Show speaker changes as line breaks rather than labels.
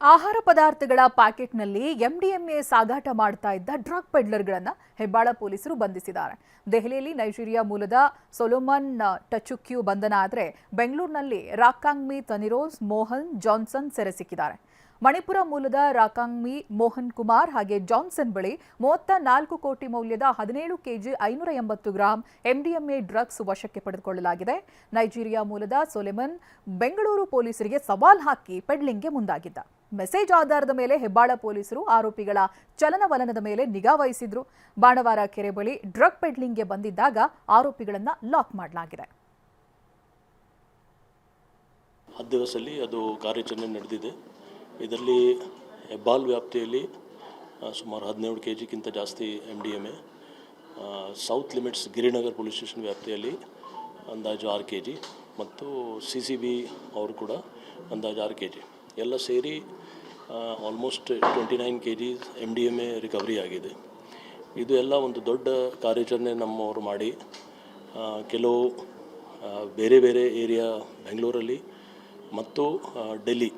ಆಹಾರ ಪದಾರ್ಥಗಳ ಪ್ಯಾಕೆಟ್ನಲ್ಲಿ ಎಂಡಿಎಂಎ ಸಾಗಾಟ ಮಾಡ್ತಾ ಇದ್ದ ಡ್ರಗ್ ಪೆಡ್ಲರ್ಗಳನ್ನು ಹೆಬ್ಬಾಳ ಪೊಲೀಸರು ಬಂಧಿಸಿದ್ದಾರೆ. ದೆಹಲಿಯಲ್ಲಿ ನೈಜೀರಿಯಾ ಮೂಲದ ಸೊಲೊಮನ್ ಟಚುಕ್ಯೂ ಬಂಧನ ಆದರೆ ಬೆಂಗಳೂರಿನಲ್ಲಿ ರಾಕಾಂಗ್ಮಿ ತನಿರೋಸ್ ಮೋಹನ್ ಜಾನ್ಸನ್ ಸೆರೆ ಸಿಕ್ಕಿದ್ದಾರೆ. ಮಣಿಪುರ ಮೂಲದ ರಾಕಾಂಗ್ಮಿ ಮೋಹನ್ ಕುಮಾರ್ ಹಾಗೆ ಜಾನ್ಸನ್ ಬಳಿ 34 ಕೋಟಿ ಮೌಲ್ಯದ 17 ಕೆಜಿ 580 ಗ್ರಾಂ ಎಂಡಿಎಂಎ ಡ್ರಗ್ಸ್ ವಶಕ್ಕೆ ಪಡೆದುಕೊಳ್ಳಲಾಗಿದೆ. ನೈಜೀರಿಯಾ ಮೂಲದ ಸೊಲೊಮನ್ ಬೆಂಗಳೂರು ಪೊಲೀಸರಿಗೆ ಸವಾಲ್ ಹಾಕಿ ಪೆಡ್ಲಿಂಗ್ಗೆ ಮುಂದಾಗಿದ್ದ. ಮೆಸೇಜ್ ಆಧಾರದ ಮೇಲೆ ಹೆಬ್ಬಾಳ ಪೊಲೀಸರು ಆರೋಪಿಗಳ ಚಲನವಲನದ ಮೇಲೆ ನಿಗಾ ವಹಿಸಿದ್ರು. ಬಾಣವಾರ ಕೆರೆ ಬಳಿ ಡ್ರಗ್ ಪೆಡ್ಲಿಂಗ್ಗೆ ಬಂದಿದ್ದಾಗ ಆರೋಪಿಗಳನ್ನು ಲಾಕ್ ಮಾಡಲಾಗಿದೆ.
10 ದಿವಸದಲ್ಲಿ ಅದು ಕಾರ್ಯಾಚರಣೆ ನಡೆದಿದೆ. ಇದರಲ್ಲಿ ಹೆಬ್ಬಾಲ್ ವ್ಯಾಪ್ತಿಯಲ್ಲಿ ಸುಮಾರು 17 ಕೆಜಿಗಿಂತ ಜಾಸ್ತಿ MDMA, south limits Girinagar police station ವ್ಯಾಪ್ತಿಯಲ್ಲಿ ಅಂದಾಜು 6 ಕೆಜಿ ಮತ್ತು CCB ಅವರು ಕೂಡ ಅಂದಾಜು 6 ಕೆಜಿ ಎಲ್ಲ ಸೇರಿ ಆಲ್ಮೋಸ್ಟ್ 29 ಕೆಜಿ MDMA ರಿಕವರಿ ಆಗಿದೆ. ಇದು ಎಲ್ಲ ಒಂದು ದೊಡ್ಡ ಕಾರ್ಯಾಚರಣೆ ನಮ್ಮವರು ಮಾಡಿ ಕೆಲವು ಬೇರೆ ಬೇರೆ ಏರಿಯಾ ಬೆಂಗಳೂರಲ್ಲಿ ಮತ್ತು ಡೆಲ್ಲಿ